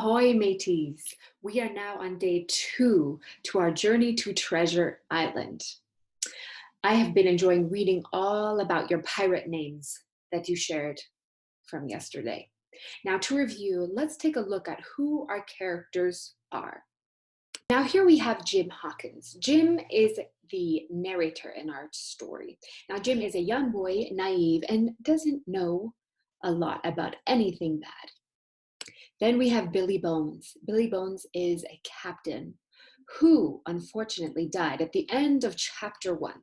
Ahoy, mateys! We are now on day 2 to our journey to Treasure Island. I have been enjoying reading all about your pirate names that you shared from yesterday. Now to review, let's take a look at who our characters are. Now here we have Jim Hawkins. Jim is the narrator in our story. Now Jim is a young boy, naive, and doesn't know a lot about anything bad. Then we have Billy Bones. Billy Bones is a captain who unfortunately died at the end of chapter 1.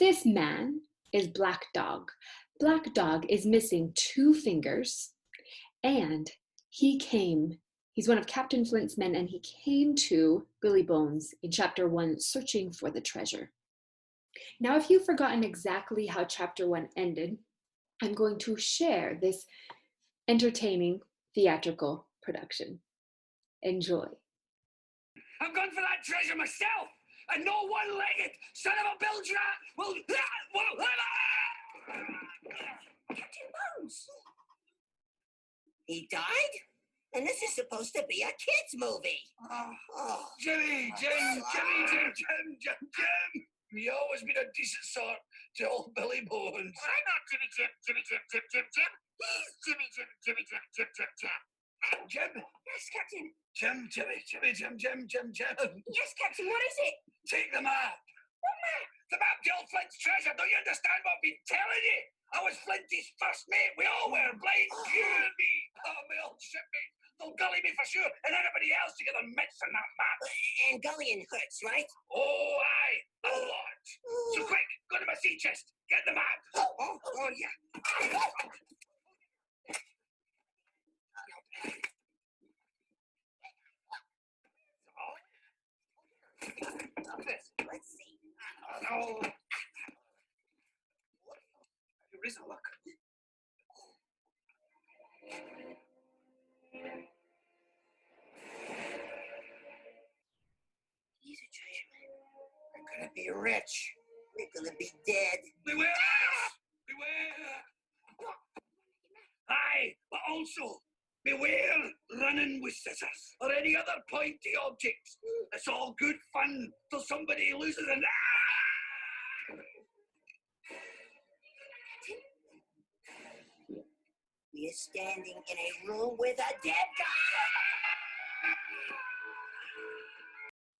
This man is Black Dog. Black Dog is missing 2 fingers, and he's one of Captain Flint's men, and he came to Billy Bones in chapter 1 searching for the treasure. Now, if you've forgotten exactly how chapter 1 ended, I'm going to share this entertaining theatrical production. Enjoy. I'm going for that treasure myself, and no one-legged son of a bilge-rat will... Captain Bones! He died? And this is supposed to be a kid's movie. Jimmy! You always been a decent sort to old Billy Bones. I'm not Jimmy Jim. He's Jimmy Jim. Jim? Yes, Captain. Jim. Yes, Captain, what is it? Take the map. What map? The map to old Flint's treasure. Don't you understand what I've been telling you? I was Flinty's first mate. We all were. Blind, you and me. Oh, my old shipmate. They'll gully me for sure, and everybody else to get their mitts on that map. And gullying hurts, right? Oh, aye. A lot. So quick, go to my sea chest. Get the map. Oh, yeah. Let's see. Oh. Here is a look. He's a treasure man. We're gonna be rich. We're gonna be dead. Beware! Aye, but also beware running with scissors or any other pointy objects. It's all good fun till somebody loses an We're standing in a room with a dead guy.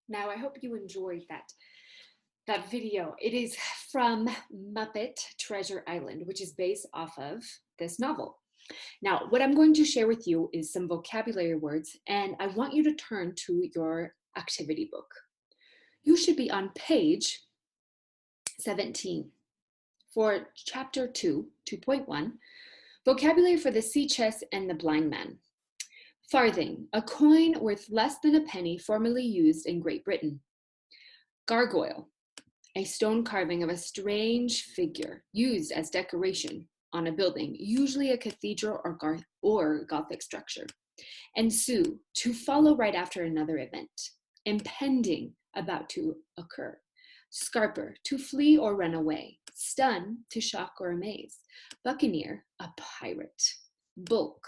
Now, I hope you enjoyed that video. It is from Muppet Treasure Island, which is based off of this novel. Now, what I'm going to share with you is some vocabulary words, and I want you to turn to your activity book. You should be on page 17 for chapter 2, 2.1, vocabulary for the sea chest and the blind man. Farthing, a coin worth less than a penny formerly used in Great Britain. Gargoyle, a stone carving of a strange figure used as decoration on a building, usually a cathedral or Gothic structure. Ensue, to follow right after another event. Impending, about to occur. Scarper, to flee or run away. Stun, to shock or amaze. Buccaneer, a pirate. Bulk,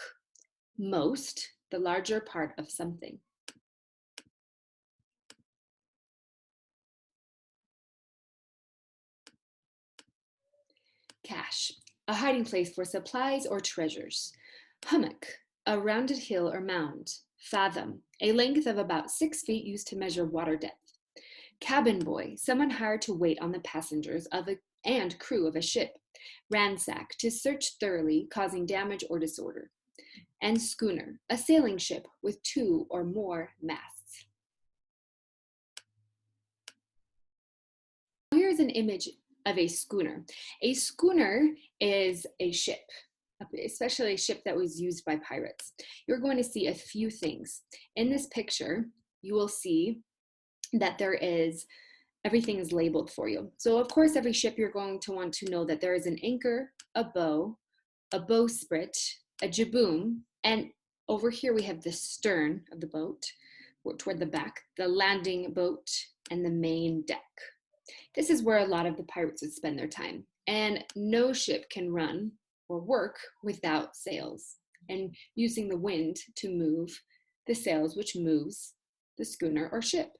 most, the larger part of something. Cache, a hiding place for supplies or treasures. Hummock, a rounded hill or mound. Fathom, a length of about 6 feet used to measure water depth. Cabin boy, someone hired to wait on the passengers and crew of a ship. Ransack, to search thoroughly, causing damage or disorder. And schooner, a sailing ship with 2 or more masts. Here's an image of a schooner. A schooner is a ship, especially a ship that was used by pirates. You're going to see a few things. In this picture, you will see that everything is labeled for you. So of course, every ship you're going to want to know that there is an anchor, a bowsprit, a jibboom, and over here we have the stern of the boat, toward the back, the landing boat, and the main deck. This is where a lot of the pirates would spend their time, and no ship can run or work without sails. and using the wind to move the sails, which moves the schooner or ship.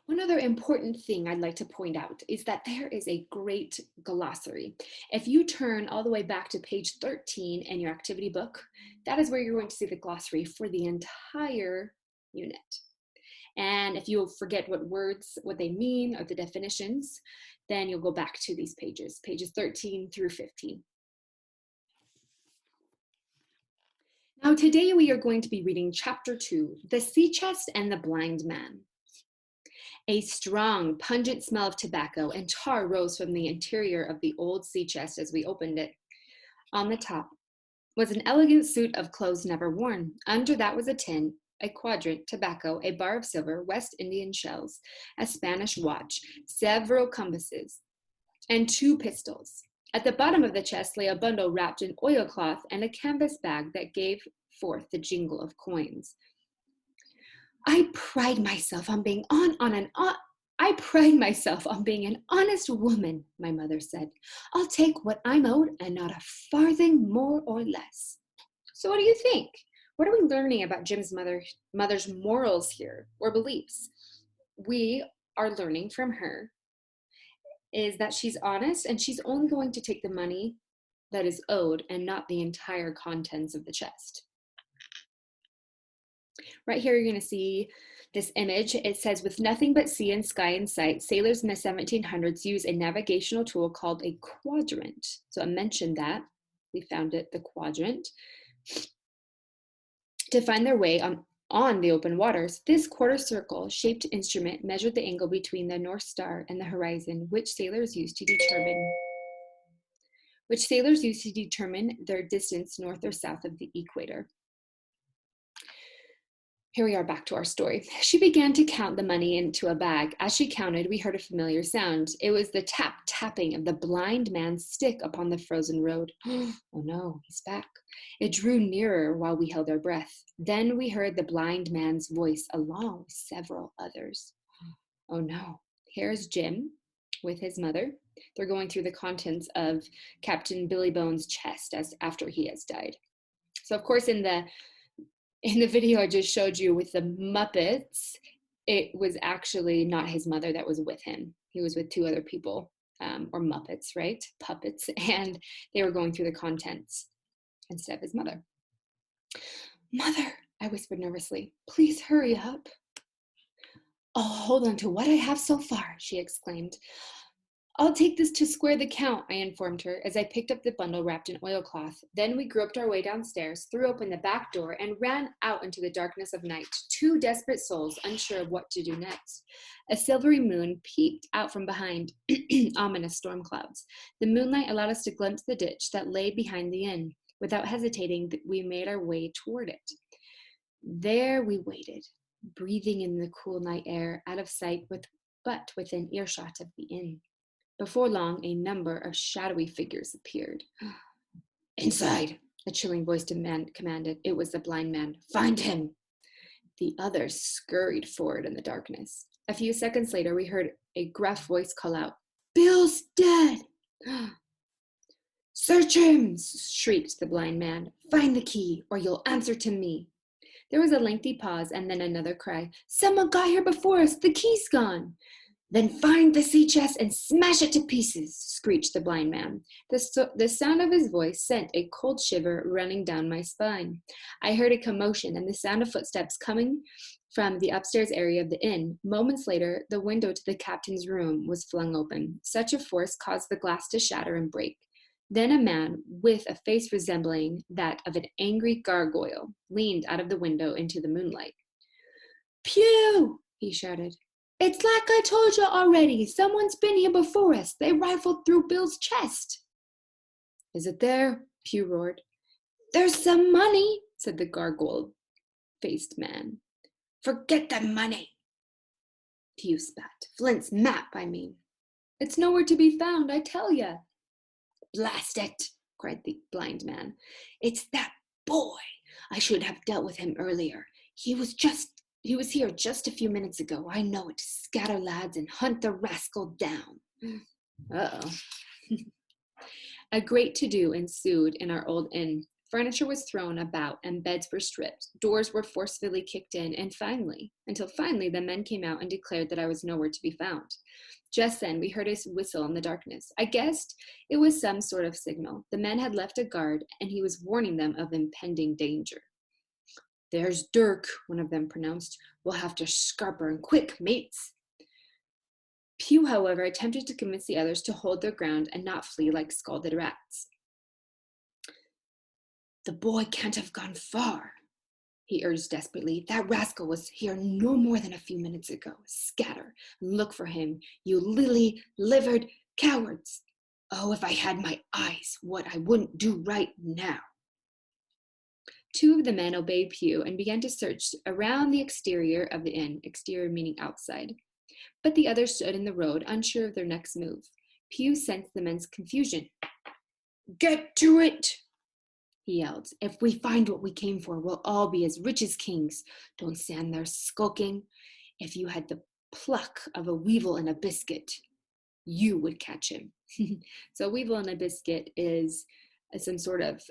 One other important thing I'd like to point out is that there is a great glossary. If you turn all the way back to page 13 in your activity book, that is where you're going to see the glossary for the entire unit. And if you forget what they mean, or the definitions, then you'll go back to these pages 13 through 15. Now today we are going to be reading chapter 2, The Sea Chest and the Blind Man. A strong, pungent smell of tobacco and tar rose from the interior of the old sea chest as we opened it. On the top was an elegant suit of clothes never worn. Under that was a tin, a quadrant, tobacco, a bar of silver, West Indian shells, a Spanish watch, several compasses, and 2 pistols. At the bottom of the chest lay a bundle wrapped in oilcloth and a canvas bag that gave forth the jingle of coins. I pride myself on being an honest woman, my mother said. I'll take what I'm owed and not a farthing more or less. So what do you think? What are we learning about Jim's mother's morals here, or beliefs? We are learning from her is that she's honest and she's only going to take the money that is owed and not the entire contents of the chest. Right here, you're going to see this image. It says, with nothing but sea and sky in sight, sailors in the 1700s used a navigational tool called a quadrant. So I mentioned that. We found it, the quadrant, to find their way on the open waters. This quarter circle shaped instrument measured the angle between the North Star and the horizon, which sailors used to determine their distance north or south of the equator. Here we are back to our story. She began to count the money into a bag. As she counted, we heard a familiar sound. It was the tapping of the blind man's stick upon the frozen road. Oh no, he's back. It drew nearer while we held our breath. Then we heard the blind man's voice along with several others. Oh no, here's Jim with his mother. They're going through the contents of Captain Billy Bones' chest after he has died. So of course in the video I just showed you with the Muppets, it was actually not his mother that was with him. He was with 2 other people, or Muppets, right? Puppets, and they were going through the contents instead of his mother. Mother, I whispered nervously, please hurry up. Oh, hold on to what I have so far, she exclaimed. I'll take this to square the count, I informed her as I picked up the bundle wrapped in oilcloth. Then we groped our way downstairs, threw open the back door, and ran out into the darkness of night, 2 desperate souls unsure of what to do next. A silvery moon peeped out from behind ominous storm clouds. The moonlight allowed us to glimpse the ditch that lay behind the inn. Without hesitating, we made our way toward it. There we waited, breathing in the cool night air, out of sight but within earshot of the inn. Before long, a number of shadowy figures appeared. Inside, a chilling voice commanded. It was the blind man. Find him! The others scurried forward in the darkness. A few seconds later, we heard a gruff voice call out, Bill's dead! Search him! Shrieked the blind man. Find the key, or you'll answer to me. There was a lengthy pause and then another cry. Someone got here before us. The key's gone. Then find the sea chest and smash it to pieces, screeched the blind man. The sound of his voice sent a cold shiver running down my spine. I heard a commotion and the sound of footsteps coming from the upstairs area of the inn. Moments later, the window to the captain's room was flung open. Such a force caused the glass to shatter and break. Then a man with a face resembling that of an angry gargoyle leaned out of the window into the moonlight. Pew! He shouted. It's like I told you already. Someone's been here before us. They rifled through Bill's chest. Is it there? Pew roared. There's some money, said the gargoyle-faced man. Forget the money, Pew spat. Flint's map, I mean. It's nowhere to be found, I tell ya. Blast it, cried the blind man. It's that boy. I should have dealt with him earlier. He was here just a few minutes ago. I know it. Scatter, lads, and hunt the rascal down. Uh-oh. A great to-do ensued in our old inn. Furniture was thrown about and beds were stripped. Doors were forcefully kicked in, and until finally, the men came out and declared that I was nowhere to be found. Just then, we heard a whistle in the darkness. I guessed it was some sort of signal. The men had left a guard, and he was warning them of impending danger. "There's Dirk," one of them pronounced. "We'll have to scarper and quick, mates." Pew, however, attempted to convince the others to hold their ground and not flee like scalded rats. "The boy can't have gone far," he urged desperately. "That rascal was here no more than a few minutes ago. Scatter and look for him, you lily-livered cowards. Oh, if I had my eyes, what I wouldn't do right now." Two of the men obeyed Pew and began to search around the exterior of the inn, exterior meaning outside. But the others stood in the road, unsure of their next move. Pew sensed the men's confusion. "Get to it," he yelled. "If we find what we came for, we'll all be as rich as kings. Don't stand there skulking. If you had the pluck of a weevil in a biscuit, you would catch him." So a weevil in a biscuit is some sort of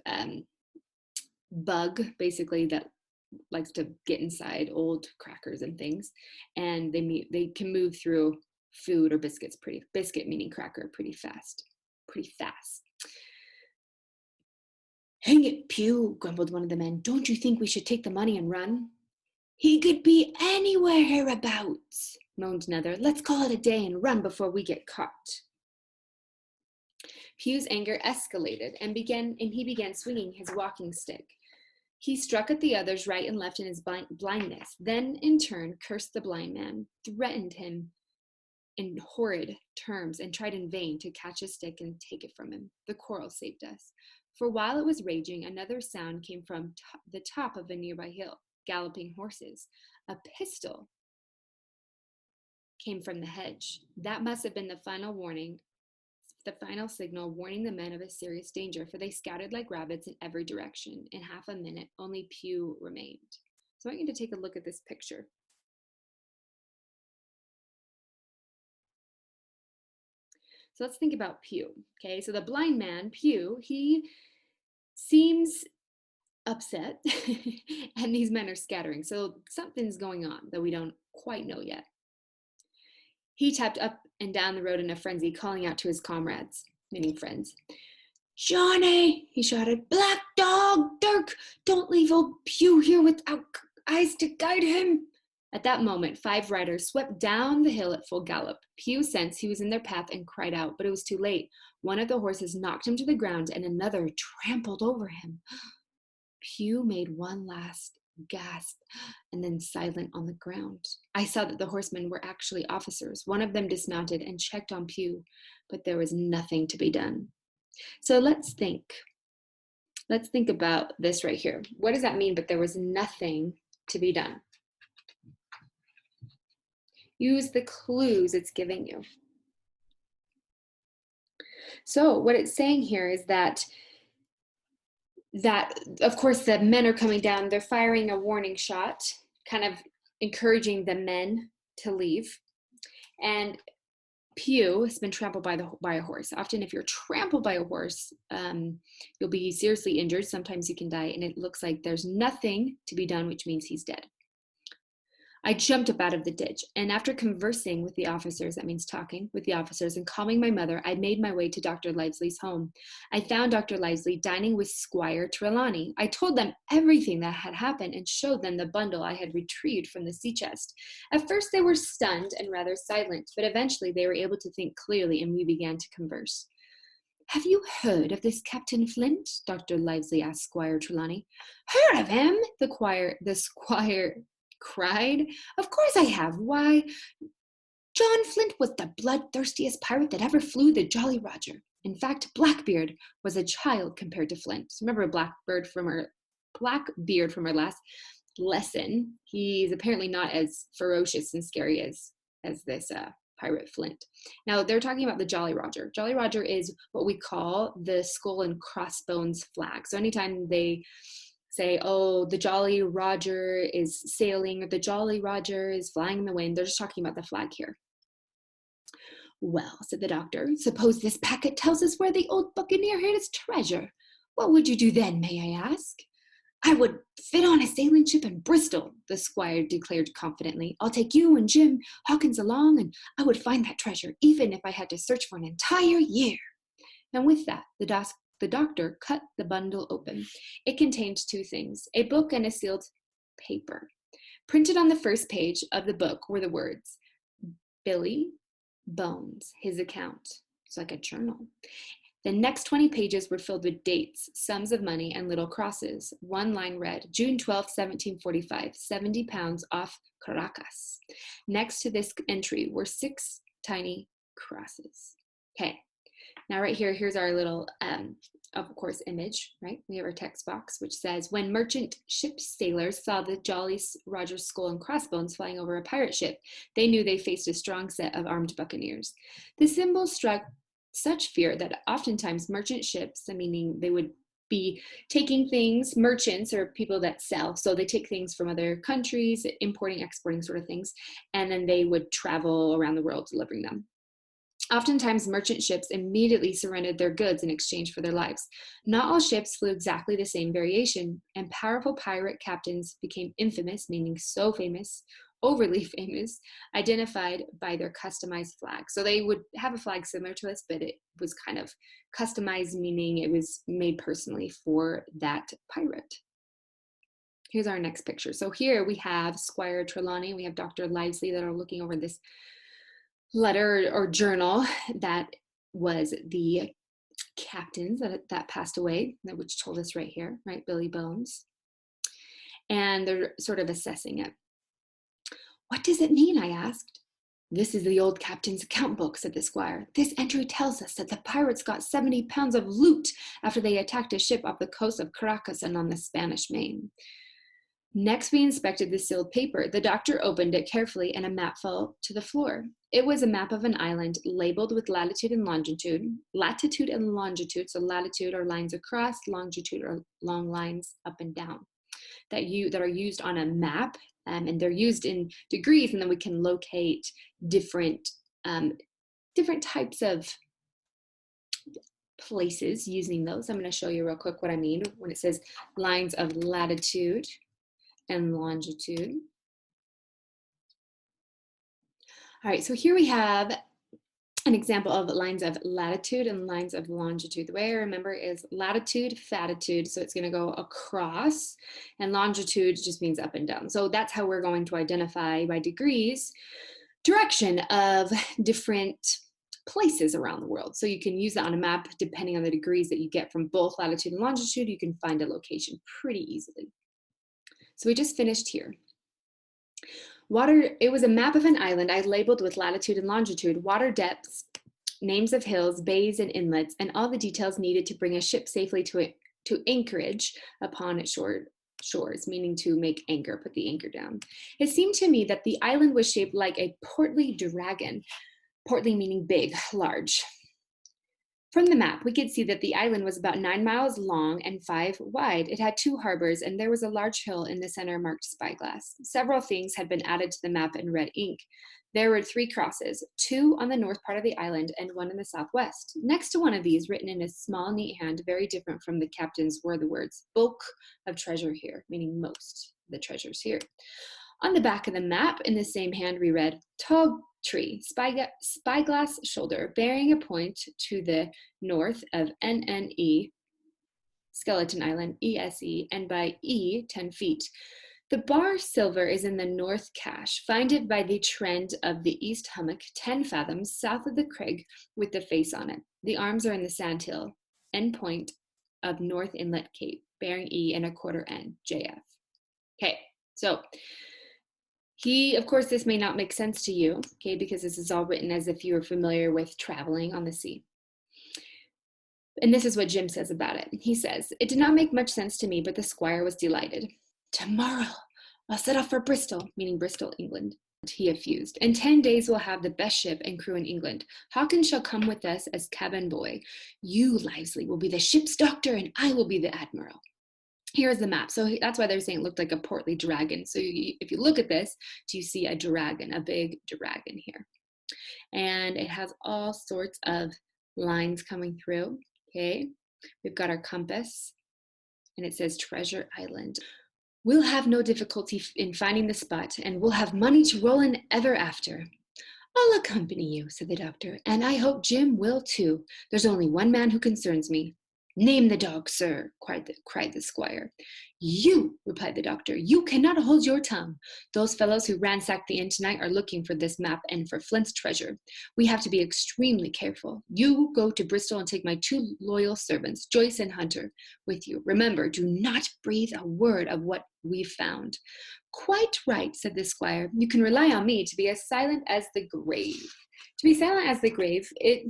bug, basically, that likes to get inside old crackers and things, and they can move through food or biscuits biscuit meaning cracker pretty fast. "Hang it, Pew," grumbled one of the men. "Don't you think we should take the money and run?" "He could be anywhere hereabouts," moaned another. "Let's call it a day and run before we get caught." Pew's anger escalated and he began swinging his walking stick. He struck at the others right and left in his blindness, then in turn cursed the blind man, threatened him in horrid terms, and tried in vain to catch a stick and take it from him. The quarrel saved us. For while it was raging, another sound came from the top of a nearby hill. Galloping horses. A pistol came from the hedge. That must have been the final signal warning the men of a serious danger, for they scattered like rabbits in every direction. In half a minute, only Pew remained. So I want you to take a look at this picture. So let's think about Pew. Okay, so the blind man, Pew, he seems upset, and these men are scattering. So something's going on that we don't quite know yet. He tapped up and down the road in a frenzy, calling out to his comrades, meaning friends. "Johnny," he shouted, "Black Dog, Dirk, don't leave old Pew here without eyes to guide him." At that moment, 5 riders swept down the hill at full gallop. Pew sensed he was in their path and cried out, but it was too late. One of the horses knocked him to the ground and another trampled over him. Pew made one last gasp and then silent on the ground. I saw that the horsemen were actually officers. One of them dismounted and checked on Pew, but there was nothing to be done. So let's think about this right here. What does that mean, but there was nothing to be done? Use the clues it's giving you. So what it's saying here is that of course the men are coming down, they're firing a warning shot, kind of encouraging the men to leave. And Pew has been trampled by a horse. Often if you're trampled by a horse, you'll be seriously injured. Sometimes you can die, and it looks like there's nothing to be done, which means he's dead. I jumped up out of the ditch, and after conversing with the officers, that means talking with the officers, and calming my mother, I made my way to Dr. Livesey's home. I found Dr. Livesey dining with Squire Trelawney. I told them everything that had happened and showed them the bundle I had retrieved from the sea chest. At first they were stunned and rather silent, but eventually they were able to think clearly, and we began to converse. "Have you heard of this Captain Flint?" Dr. Livesey asked Squire Trelawney. "Heard of him?" the squire cried. "Of course I have. Why, John Flint was the bloodthirstiest pirate that ever flew the Jolly Roger. In fact, Blackbeard was a child compared to Flint." So remember Blackbeard from our last lesson. He's apparently not as ferocious and scary as this pirate Flint. Now they're talking about the Jolly Roger. Jolly Roger is what we call the skull and crossbones flag. So anytime they say, "Oh, the Jolly Roger is sailing," or "the Jolly Roger is flying in the wind," they're just talking about the flag here. "Well," said the doctor, "suppose this packet tells us where the old buccaneer hid his treasure. What would you do then, may I ask? I would fit on a sailing ship in Bristol, the squire declared confidently. I'll take you and Jim Hawkins along, and I would find that treasure, even if I had to search for an entire year. And with that, the doctor cut the bundle open. It contained two things, a book and a sealed paper. Printed on the first page of the book were the words, Billy Bones, his account. It's like a journal. The next 20 pages were filled with dates, sums of money, and little crosses. One line read, June 12, 1745, 70 pounds off Caracas. Next to this entry were 6 tiny crosses. Okay, now right here, here's our little, of course, image, right? We have our text box, which says, when merchant ship sailors saw the Jolly Roger's skull and crossbones flying over a pirate ship, they knew they faced a strong set of armed buccaneers. The symbol struck such fear that oftentimes merchant ships, meaning they would be taking things, merchants or people that sell, so they take things from other countries, importing, exporting sort of things, and then they would travel around the world delivering them. Oftentimes, merchant ships immediately surrendered their goods in exchange for their lives. Not all ships flew exactly the same variation, and powerful pirate captains became infamous, meaning so famous, overly famous, identified by their customized flag. So they would have a flag similar to this, but it was kind of customized, meaning it was made personally for that pirate. Here's our next picture. So here we have Squire Trelawney, we have Dr. Livesey that are looking over this letter or journal that was the captains that passed away, which told us right here, right, Billy Bones. And they're sort of assessing it. What does it mean, I asked. This is the old captain's account book, said the squire. This entry tells us that the pirates got 70 pounds of loot after they attacked a ship off the coast of Caracas and on the Spanish Main. Next, we inspected the sealed paper. The doctor opened it carefully and a map fell to the floor. It was a map of an island labeled with latitude and longitude. Latitude and longitude, so latitude are lines across, longitude are long lines up and down that are used on a map, and they're used in degrees, and then we can locate different types of places using those. I'm going to show you real quick what I mean when it says lines of latitude and longitude. All right, so here we have an example of lines of latitude and lines of longitude. The way I remember is latitude, fatitude, so it's going to go across, and longitude just means up and down. So that's how we're going to identify by degrees direction of different places around the world. So you can use that on a map depending on the degrees that you get from both latitude and longitude. You can find a location pretty easily. So we just finished here. It was a map of an island I labeled with latitude and longitude, water depths, names of hills, bays, and inlets, and all the details needed to bring a ship safely to anchorage upon its shores, meaning to make anchor, put the anchor down. It seemed to me that the island was shaped like a portly dragon, portly meaning big, large. From the map, we could see that the island was about 9 miles long and 5 wide. It had 2 harbors, and there was a large hill in the center marked spyglass. Several things had been added to the map in red ink. There were 3 crosses, 2 on the north part of the island and 1 in the southwest. Next to one of these, written in a small, neat hand, very different from the captain's, were the words, bulk of treasure here, meaning most of the treasures here. On the back of the map, in the same hand, we read, tall tree, spyglass shoulder, bearing a point to the north of NNE, Skeleton Island, ESE, and by E, 10 feet. The bar silver is in the north cache. Find it by the trend of the east hummock, 10 fathoms south of the crag with the face on it. The arms are in the sandhill, end point of North Inlet Cape, bearing E and a quarter N, JF. Okay, so of course, this may not make sense to you, okay, because this is all written as if you were familiar with traveling on the sea. And this is what Jim says about it. He says, it did not make much sense to me, but the squire was delighted. Tomorrow, I'll set off for Bristol, meaning Bristol, England. He effused. In 10 days, we'll have the best ship and crew in England. Hawkins shall come with us as cabin boy. You, Livesey, will be the ship's doctor, and I will be the admiral. Here's the map. So that's why they're saying it looked like a portly dragon. So if you look at this, you see a dragon, a big dragon here. And it has all sorts of lines coming through, okay? We've got our compass, and it says Treasure Island. We'll have no difficulty in finding the spot, and we'll have money to roll in ever after. I'll accompany you, said the doctor, and I hope Jim will too. There's only one man who concerns me. Name the dog, sir, cried the squire. You, replied the doctor, you cannot hold your tongue. Those fellows who ransacked the inn tonight are looking for this map and for Flint's treasure. We have to be extremely careful. You go to Bristol and take my 2 loyal servants, Joyce and Hunter, with you. Remember, do not breathe a word of what we've found. Quite right, said the squire. You can rely on me to be as silent as the grave. To be silent as the grave,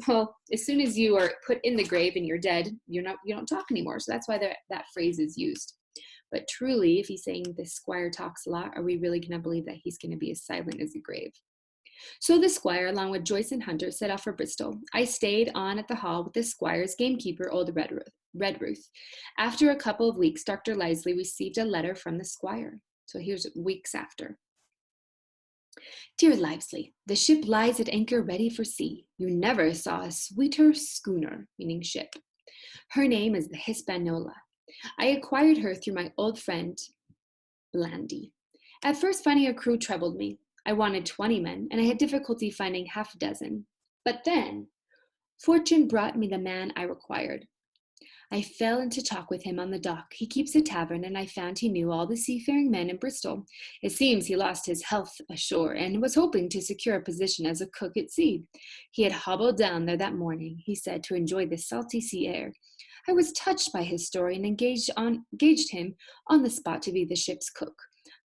well, as soon as you are put in the grave and you're dead, you don't talk anymore. So that's why that phrase is used. But truly, if he's saying the squire talks a lot, are we really going to believe that he's going to be as silent as the grave? So the squire, along with Joyce and Hunter, set off for Bristol. I stayed on at the hall with the squire's gamekeeper, old Redruth. After a couple of weeks, Dr. Livesey received a letter from the squire. So here's weeks after. Dear Livesey, the ship lies at anchor ready for sea. You never saw a sweeter schooner, meaning ship. Her name is the Hispaniola. I acquired her through my old friend, Blandy. At first, finding a crew troubled me. I wanted 20 men, and I had difficulty finding half a dozen. But then, fortune brought me the man I required. I fell into talk with him on the dock. He keeps a tavern, and I found he knew all the seafaring men in Bristol. It seems he lost his health ashore and was hoping to secure a position as a cook at sea. He had hobbled down there that morning, he said, to enjoy the salty sea air. I was touched by his story and engaged him on the spot to be the ship's cook.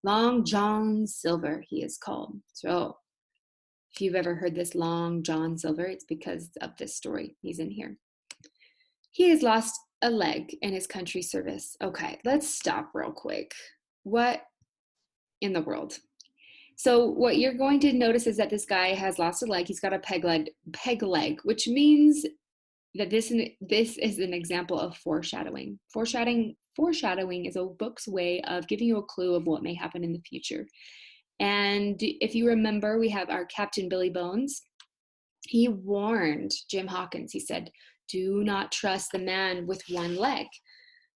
Long John Silver, he is called. So, if you've ever heard this Long John Silver, it's because of this story. He's in here. He has lost a leg in his country's service. Okay, let's stop real quick. What in the world? So what you're going to notice is that this guy has lost a leg. He's got a peg leg, which means that this is an example of foreshadowing. Foreshadowing is a book's way of giving you a clue of what may happen in the future. And if you remember, we have our Captain Billy Bones. He warned Jim Hawkins. He said, do not trust the man with one leg.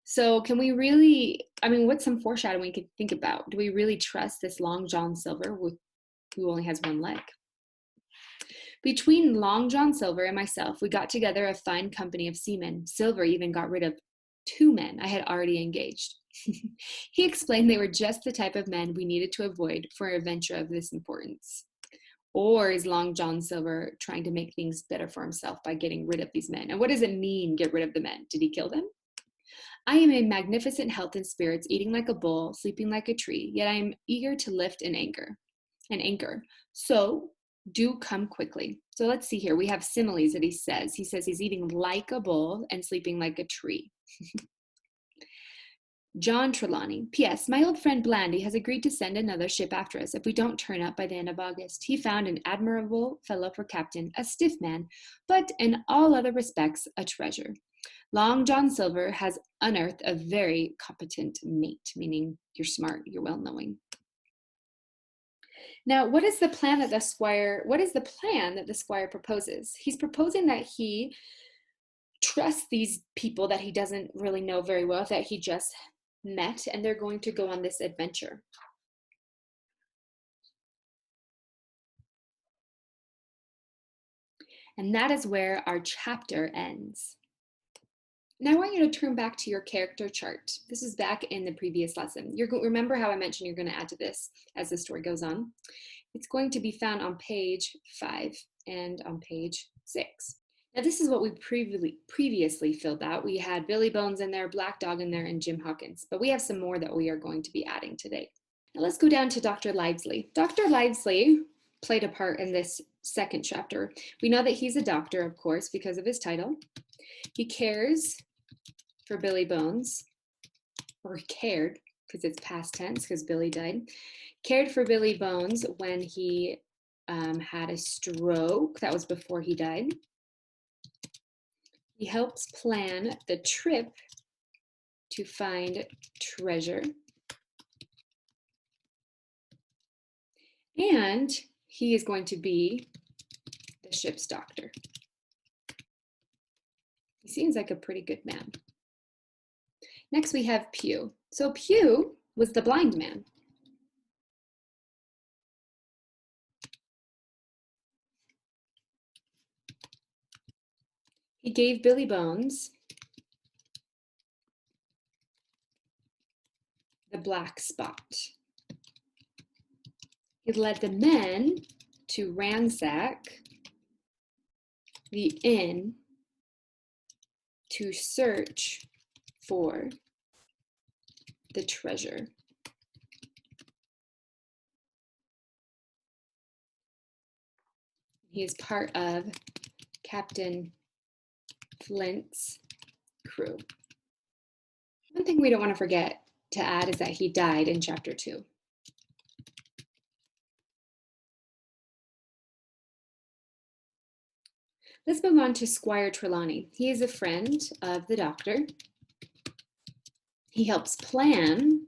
So can we really, what's some foreshadowing we could think about? Do we really trust this Long John Silver who only has one leg? Between Long John Silver and myself, we got together a fine company of seamen. Silver even got rid of 2 men I had already engaged. He explained they were just the type of men we needed to avoid for an adventure of this importance. Or is Long John Silver trying to make things better for himself by getting rid of these men? And what does it mean, get rid of the men? Did he kill them? I am in magnificent health and spirits, eating like a bull, sleeping like a tree, yet I am eager to lift an anchor. So do come quickly. So let's see here. We have similes that he says. He says he's eating like a bull and sleeping like a tree. John Trelawney. P.S. My old friend Blandy has agreed to send another ship after us if we don't turn up by the end of August. He found an admirable fellow for captain, a stiff man, but in all other respects a treasure. Long John Silver has unearthed a very competent mate, meaning you're smart, you're well-knowing. Now, what is the plan that the squire proposes? He's proposing that he trusts these people that he doesn't really know very well, that he just met, and they're going to go on this adventure. And that is where our chapter ends. Now I want you to turn back to your character chart. This is back in the previous lesson. Remember how I mentioned you're going to add to this as the story goes on. It's going to be found on page 5 and on page 6. Now this is what we previously filled out. We had Billy Bones in there, Black Dog in there, and Jim Hawkins. But we have some more that we are going to be adding today. Now let's go down to Dr. Livesey. Dr. Livesey played a part in this second chapter. We know that he's a doctor, of course, because of his title. He cares for Billy Bones, or he cared, because it's past tense, because Billy died. Cared for Billy Bones when he had a stroke. That was before he died. He helps plan the trip to find treasure. And he is going to be the ship's doctor. He seems like a pretty good man. Next we have Pew. So Pew was the blind man. He gave Billy Bones the black spot. He led the men to ransack the inn to search for the treasure. He is part of Captain Flint's crew. One thing we don't want to forget to add is that he died in chapter 2. Let's move on to Squire Trelawney. He is a friend of the doctor. He helps plan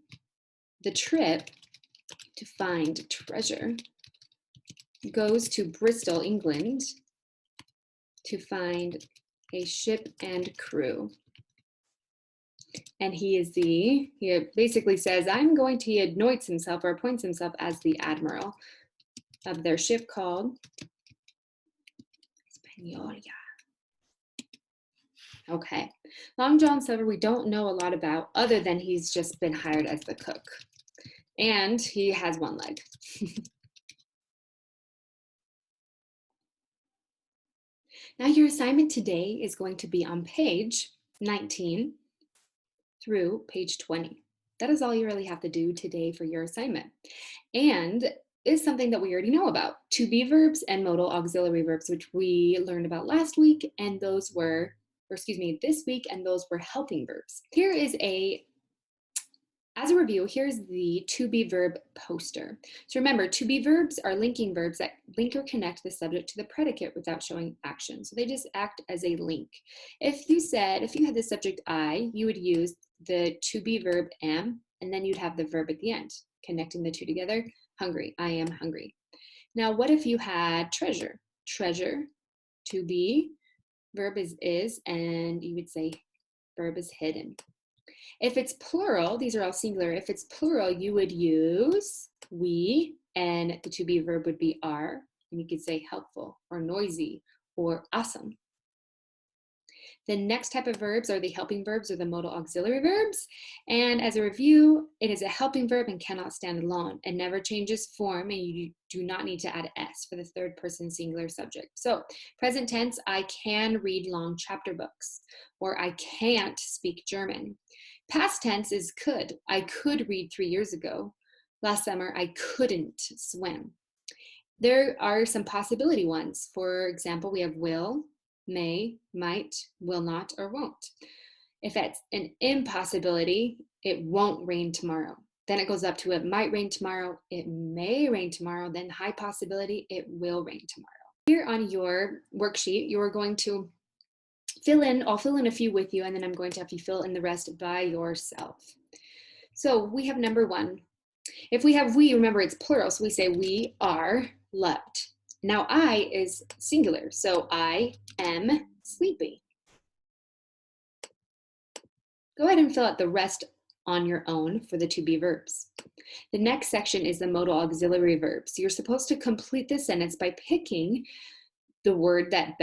the trip to find treasure. He goes to Bristol, England to find a ship and crew. And he basically says, he anoints himself or appoints himself as the admiral of their ship called Hispaniola. Okay, Long John Silver we don't know a lot about other than he's just been hired as the cook. And he has one leg. Now your assignment today is going to be on page 19 through page 20. That is all you really have to do today for your assignment. And is something that we already know about. To be verbs and modal auxiliary verbs, which we learned about last week, and those were, this week, and those were helping verbs. As a review, here's the to be verb poster. So remember, to be verbs are linking verbs that link or connect the subject to the predicate without showing action. So they just act as a link. If you had the subject I, you would use the to be verb am, and then you'd have the verb at the end, connecting the two together. Hungry, I am hungry. Now, what if you had treasure? Treasure, to be, verb is, and you would say verb is hidden. If it's plural, these are all singular. If it's plural, you would use we, and the to be verb would be are, and you could say helpful or noisy or awesome. The next type of verbs are the helping verbs or the modal auxiliary verbs. And as a review, it is a helping verb and cannot stand alone. It never changes form, and you do not need to add s for the third person singular subject. So present tense, I can read long chapter books, or I can't speak German. Past tense is could. I could read 3 years ago. Last summer, I couldn't swim. There are some possibility ones. For example, we have will, may, might, will not, or won't. If that's an impossibility, it won't rain tomorrow. Then it goes up to it might rain tomorrow, it may rain tomorrow, then high possibility, it will rain tomorrow. Here on your worksheet, you're going to I'll fill in a few with you, and then I'm going to have you fill in the rest by yourself. So we have number 1. If we have we, remember it's plural, so we say we are loved. Now I is singular, so I am sleepy. Go ahead and fill out the rest on your own for the to be verbs. The next section is the modal auxiliary verbs. You're supposed to complete this sentence by picking the word that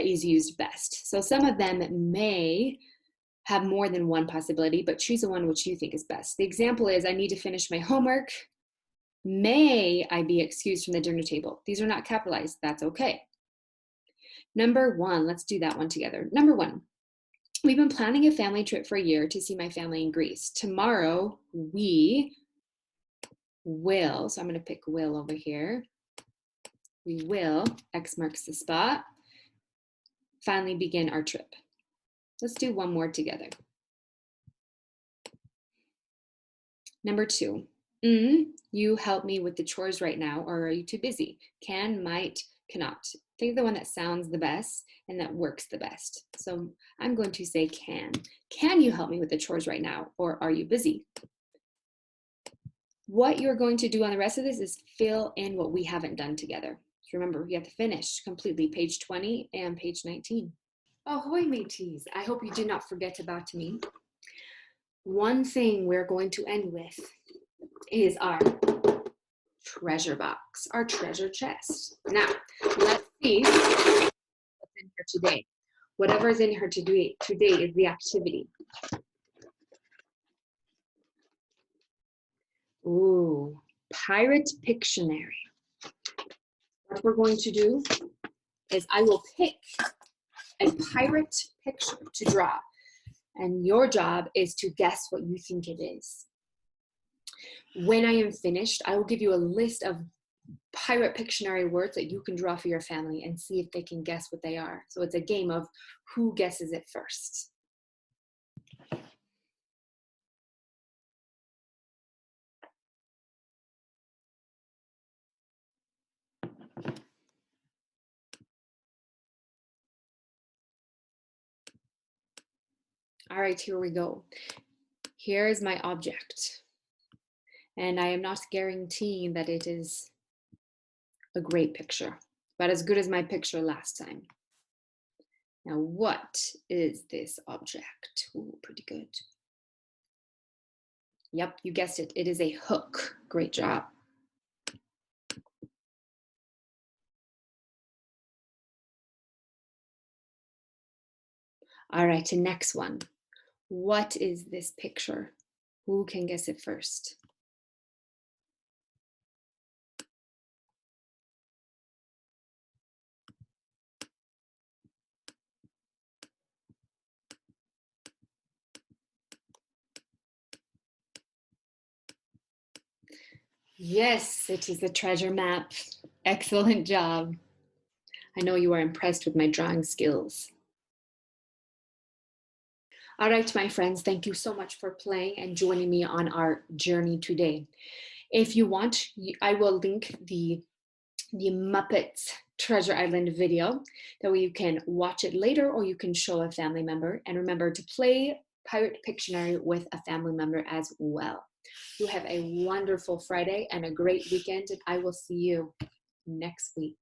is used best. So some of them may have more than one possibility, but choose the one which you think is best. The example is, I need to finish my homework. May I be excused from the dinner table? These are not capitalized. That's okay. Number 1, let's do that one together. Number 1, we've been planning a family trip for a year to see my family in Greece. Tomorrow we will, so I'm going to pick will over here. We will, X marks the spot, finally begin our trip. Let's do one more together. Number 2, you help me with the chores right now, or are you too busy? Can, might, cannot. Think of the one that sounds the best and that works the best. So I'm going to say can. Can you help me with the chores right now, or are you busy? What you're going to do on the rest of this is fill in what we haven't done together. So remember, you have to finish completely page 20 and page 19. Ahoy, mateys. I hope you did not forget about me. One thing we're going to end with is our treasure box, our treasure chest. Now, let's see what's in here today. Whatever is in here today is the activity. Ooh, Pirate Pictionary. What we're going to do is I will pick a pirate picture to draw, and your job is to guess what you think it is. When I am finished, I will give you a list of Pirate Pictionary words that you can draw for your family and see if they can guess what they are. So it's a game of who guesses it first. All right, here we go. Here is my object. And I am not guaranteeing that it is a great picture, but as good as my picture last time. Now, what is this object? Ooh, pretty good. Yep, you guessed it. It is a hook. Great job. All right, the next one. What is this picture? Who can guess it first? Yes, it is the treasure map. Excellent job. I know you are impressed with my drawing skills. All right, my friends, thank you so much for playing and joining me on our journey today. If you want, I will link the Muppets Treasure Island video. That way you can watch it later or you can show a family member. And remember to play Pirate Pictionary with a family member as well. You have a wonderful Friday and a great weekend, and I will see you next week.